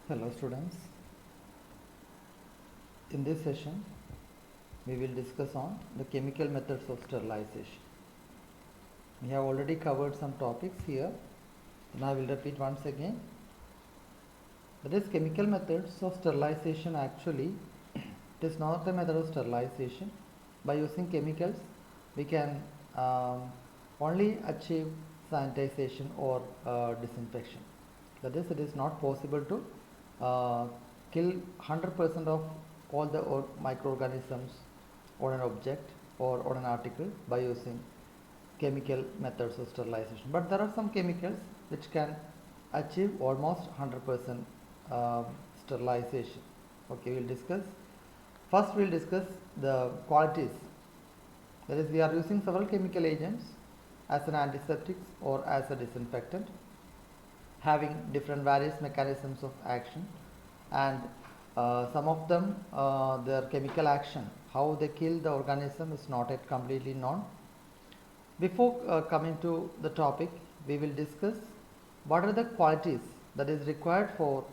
Hello students, in this session we will discuss on the chemical methods of sterilization. We have already covered some topics here and I will repeat once again. That is, chemical methods of sterilization actually it is not a method of sterilization. By using chemicals we can only achieve sanitization or disinfection. That is, it is not possible to kill 100% of all the microorganisms on an object or on an article by using chemical methods of sterilization. But there are some chemicals which can achieve almost 100% sterilization. Okay, we'll discuss. First, we'll discuss the qualities. That is, we are using several chemical agents as an antiseptic or as a disinfectant, having different various mechanisms of action, and some of them their chemical action, how they kill the organism, is not yet completely known. Before coming to the topic, we will discuss what are the qualities that is required for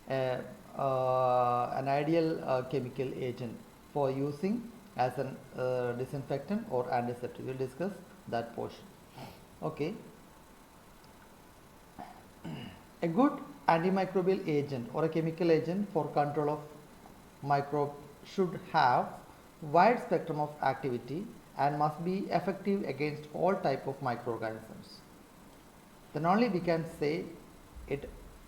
an ideal chemical agent for using as an disinfectant or antiseptic. We will discuss that portion. Okay. A good antimicrobial agent or a chemical agent for control of microbe should have wide spectrum of activity and must be effective against all type of microorganisms. Then only we can say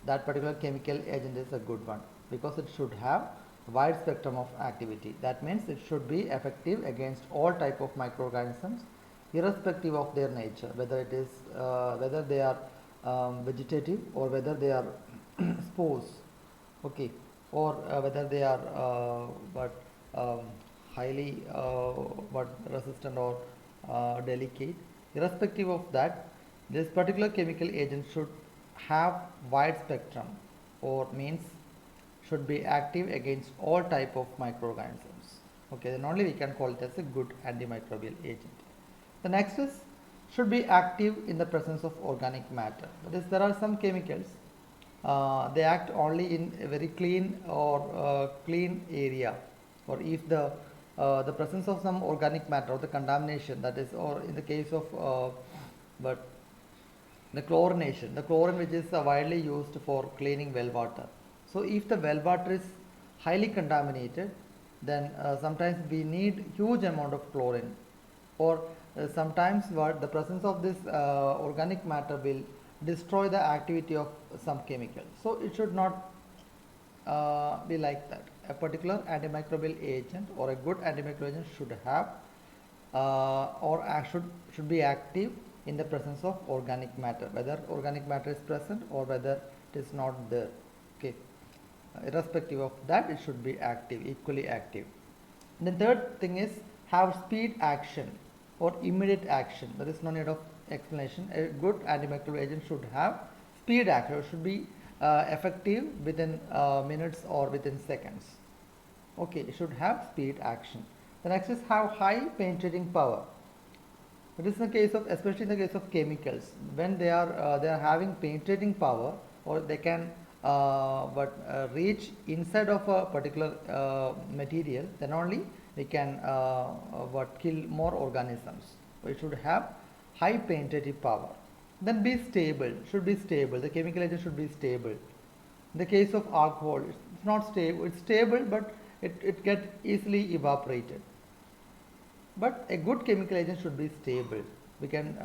that particular chemical agent is a good one, because it should have wide spectrum of activity. That means it should be effective against all type of microorganisms irrespective of their nature, whether it is whether they are vegetative or whether they are spores, okay, or whether they are highly resistant or delicate. Irrespective of that, this particular chemical agent should have wide spectrum, or means should be active against all type of microorganisms. Okay, then only we can call it as a good antimicrobial agent. The next is should be active in the presence of organic matter. That is, there are some chemicals they act only in a very clean or clean area, or if the presence of some organic matter or the contamination, that is, or in the case of but the chlorination, the chlorine which is widely used for cleaning well water. So if the well water is highly contaminated, then sometimes we need huge amount of chlorine, or sometimes what the presence of this organic matter will destroy the activity of some chemical. So it should not be like that. A particular antimicrobial agent or a good antimicrobial agent should have or should be active in the presence of organic matter, whether organic matter is present or whether it is not there. Okay, irrespective of that, it should be active, equally active. And the third thing is have speed action or immediate action. There is no need of explanation. A good antimicrobial agent should have speed action, or should be effective within minutes or within seconds. Okay, it should have speed action. The next is have high penetrating power. It is in the case of, especially in the case of chemicals, when they are having penetrating power, or they can reach inside of a particular material, then only we can kill more organisms. We should have high penetrative power. Then be stable, should be stable. The chemical agent should be stable. In the case of alcohol, it's not stable. It's stable, but it gets easily evaporated. But a good chemical agent should be stable. We can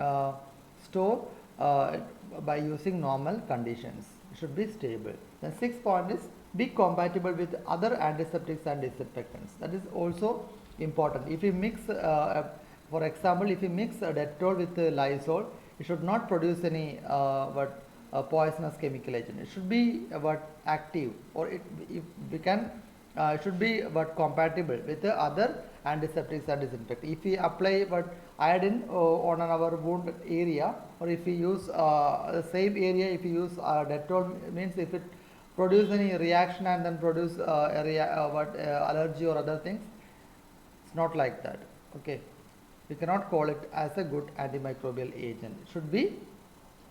store by using normal conditions. It should be stable. The sixth point is be compatible with other antiseptics and disinfectants. That is also important. If we mix, for example, if we mix Dettol with Lysol, it should not produce any poisonous chemical agent. It should be active, or if we can should be compatible with the other antiseptics and disinfectants. If we apply iodine on our wound area, or if we use the same area, if we use Dettol, means if it produce any reaction and then produce allergy or other things, it's not like that. Okay, we cannot call it as a good antimicrobial agent. It should be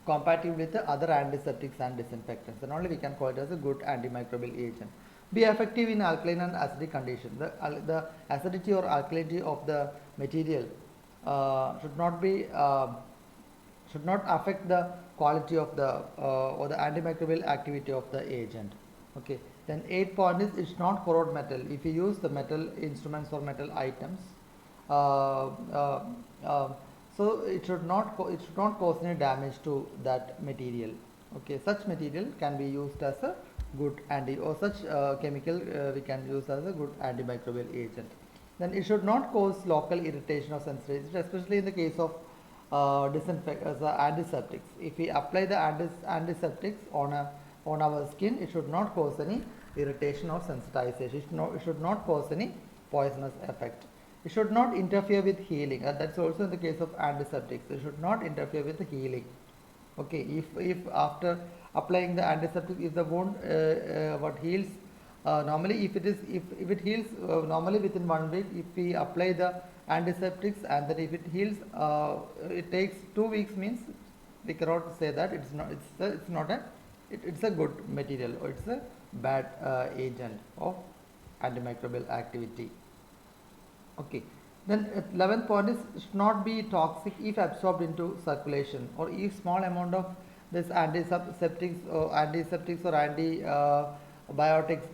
compatible with the other antiseptics and disinfectants, then only we can call it as a good antimicrobial agent. Be effective in alkaline and acidic condition. The acidity or alkalinity of the material should not affect the quality of the or the antimicrobial activity of the agent. Okay. Then 8th point is it should not corrode metal. If you use the metal instruments or metal items, uh, uh, uh, so it should not cause any damage to that material. Okay, such material can be used as a good or such chemical we can use as a good antimicrobial agent. Then it should not cause local irritation or sensitization, especially in the case of antiseptics. If we apply the antiseptics on our skin, it should not cause any irritation or sensitization. It should not cause any poisonous effect. It should not interfere with healing. That's also in the case of antiseptics. It should not interfere with the healing. Okay, if after applying the antiseptic, if the wound what heals normally, if it heals normally within 1 week, if we apply the antiseptics and then if it heals it takes 2 weeks, means we cannot say that it's a good material or it's a bad agent of antimicrobial activity. Okay. Then 11th point is should not be toxic if absorbed into circulation, or if small amount of this antiseptics or antibiotics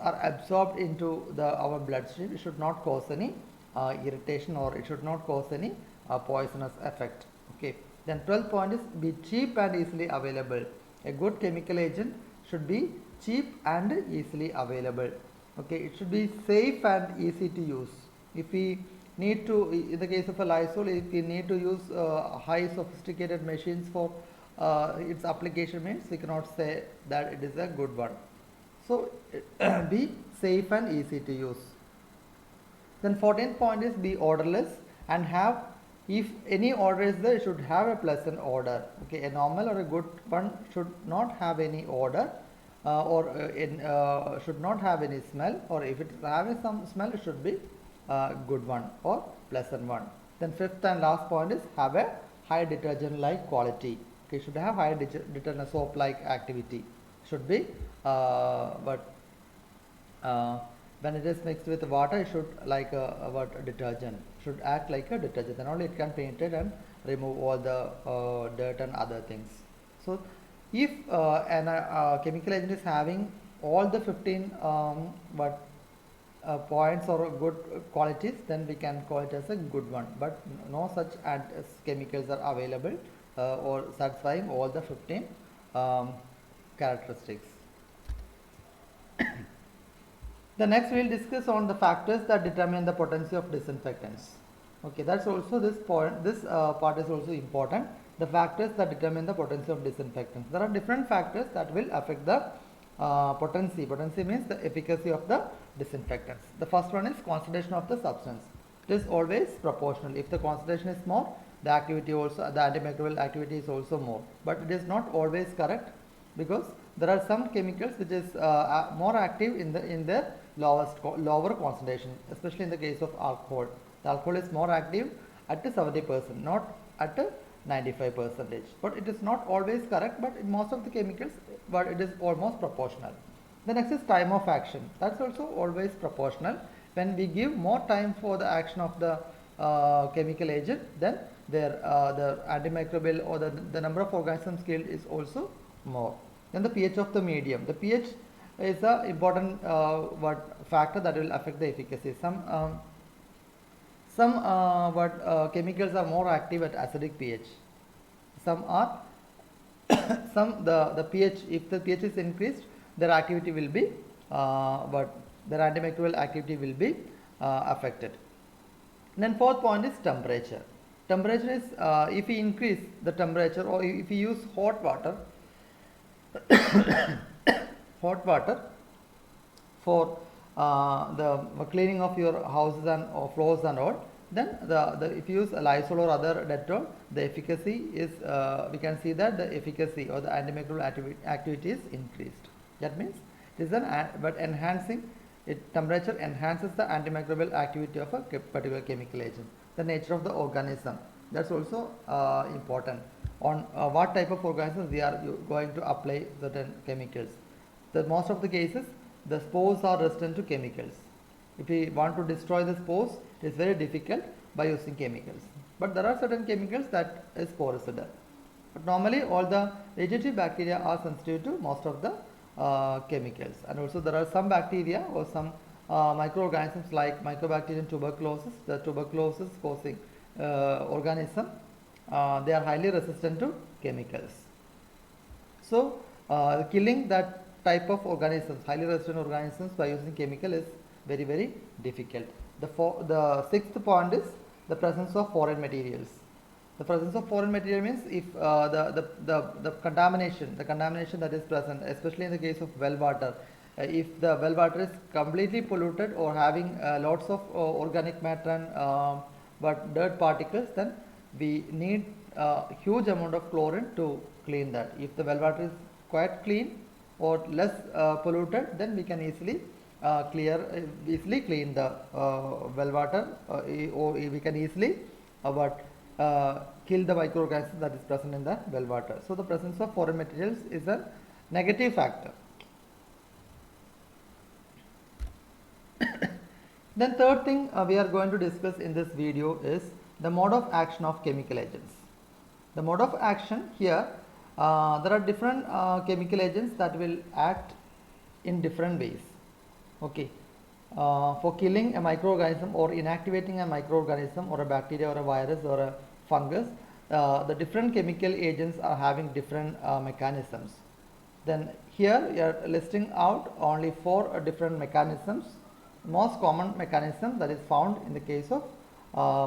are absorbed into our bloodstream. It should not cause any irritation, or it should not cause any poisonous effect. Okay. Then 12th point is be cheap and easily available. A good chemical agent should be cheap and easily available. Okay. It should be safe and easy to use. If we need to, in the case of a Lysol, if we need to use high sophisticated machines for its application, means we cannot say that it is a good one. So be safe and easy to use. Then 14th point is be odorless and have, if any odor is there, it should have a pleasant odor. Okay, a normal or a good one should not have any odor should not have any smell, or if it is having some smell, it should be good one or pleasant one. Then 5th and last point is have a high detergent like quality. Okay, should have high detergent soap like activity. Should be when it is mixed with water, it should like a detergent, should act like a detergent, then only it can penetrate and remove all the dirt and other things. So if a chemical agent is having all the 15 points or good qualities, then we can call it as a good one. But no such chemicals are available or satisfying all the 15 characteristics. The next we will discuss on the factors that determine the potency of disinfectants. Okay, that's also this point. This part is also important. The factors that determine the potency of disinfectants. There are different factors that will affect the potency. Potency means the efficacy of the disinfectants. The first one is concentration of the substance. It is always proportional. If the concentration is more, the activity also, the antimicrobial activity is also more. But it is not always correct, because there are some chemicals which is more active in the lower concentration, especially in the case of alcohol. The alcohol is more active at 70%, not at 95%. But it is not always correct, but in most of the chemicals, but it is almost proportional. The next is time of action. That's also always proportional. When we give more time for the action of the chemical agent, then the antimicrobial or the number of organisms killed is also more. Then the pH of the medium. The pH is an important factor that will affect the efficacy. Some chemicals are more active at acidic pH. Some are the pH, if the pH is increased, their activity will be their antimicrobial activity will be affected. Then 4th point is temperature. Temperature is if we increase the temperature, or if we use hot water for the cleaning of your houses and floors and all, then if you use Lysol or other Dettol, the efficacy is we can see that the efficacy or the antimicrobial activity is increased. That means it is enhancing temperature enhances the antimicrobial activity of a particular chemical agent. The nature of the organism, that's also important. on what type of organisms we are going to apply certain chemicals. The most of the cases, the spores are resistant to chemicals. If we want to destroy the spores, it is very difficult by using chemicals. But there are certain chemicals that is sporicidal. But normally all the vegetative bacteria are sensitive to most of the chemicals, and also there are some bacteria or some microorganisms like Mycobacterium tuberculosis, the tuberculosis causing organism, they are highly resistant to chemicals. So killing that type of organisms, highly resistant organisms, by using chemical is very difficult. The sixth point is the presence of foreign materials. The presence of foreign material means if the contamination that is present, especially in the case of well water, if the well water is completely polluted or having lots of organic matter and but dirt particles, then we need huge amount of chlorine to clean that. If the well water is quite clean or less polluted, then we can easily clean the well water, or we can easily kill the microorganisms that is present in the well water. So the presence of foreign materials is a negative factor. Then third thing we are going to discuss in this video is the mode of action of chemical agents. The mode of action here, there are different chemical agents that will act in different ways. Okay, for killing a microorganism or inactivating a microorganism or a bacteria or a virus or a fungus, the different chemical agents are having different mechanisms. Then here we are listing out only 4 different mechanisms. Most common mechanism that is found in the case of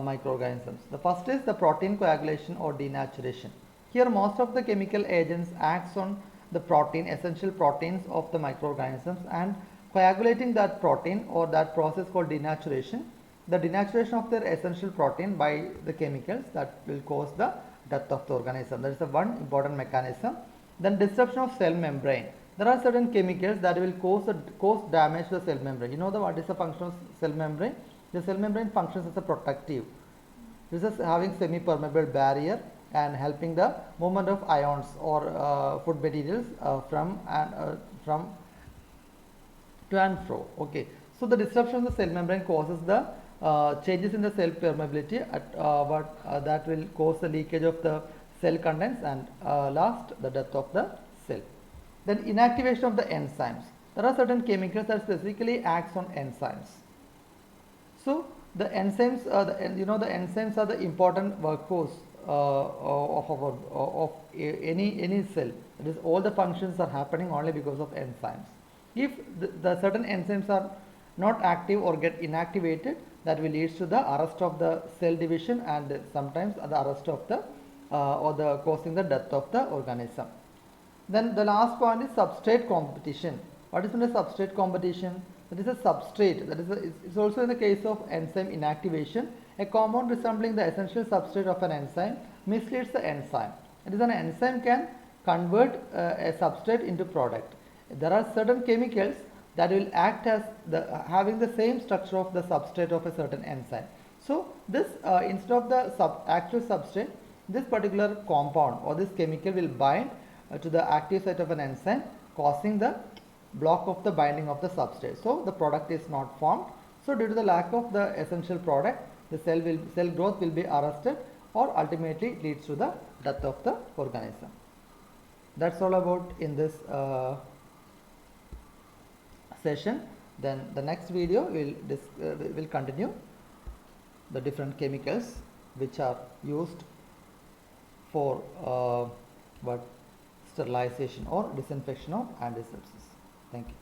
microorganisms. The first is the protein coagulation or denaturation. Here most of the chemical agents acts on the protein, essential proteins of the microorganisms, and coagulating that protein, or that process called denaturation. The denaturation of their essential protein by the chemicals that will cause the death of the organism. That is the one important mechanism. Then disruption of cell membrane. There are certain chemicals that will cause damage to the cell membrane. You know what is the function of cell membrane? The cell membrane functions as a protective. This is having semi-permeable barrier and helping the movement of ions or food materials from to and fro. Okay, so the disruption of the cell membrane causes the changes in the cell permeability that will cause the leakage of the cell contents, and last, the death of the cell. Then inactivation of the enzymes. There are certain chemicals that specifically acts on enzymes. So the enzymes, the enzymes are the important workforce of any cell. That is, all the functions are happening only because of enzymes. If the certain enzymes are not active or get inactivated, that will lead to the arrest of the cell division, and sometimes the arrest of the causing the death of the organism. Then the last point is substrate competition. What is the substrate competition? That is a substrate. It's also in the case of enzyme inactivation. A compound resembling the essential substrate of an enzyme misleads the enzyme. It is, an enzyme can convert a substrate into product. There are certain chemicals that will act as having the same structure of the substrate of a certain enzyme. So this instead of the actual substrate, this particular compound or this chemical will bind to the active site of an enzyme, causing the block of the binding of the substrate. So the product is not formed. So due to the lack of the essential product, the cell growth will be arrested, or ultimately it leads to the death of the organism. That's all about in this session. Then the next video will continue the different chemicals which are used for sterilization or disinfection of antisepsis. Thank you.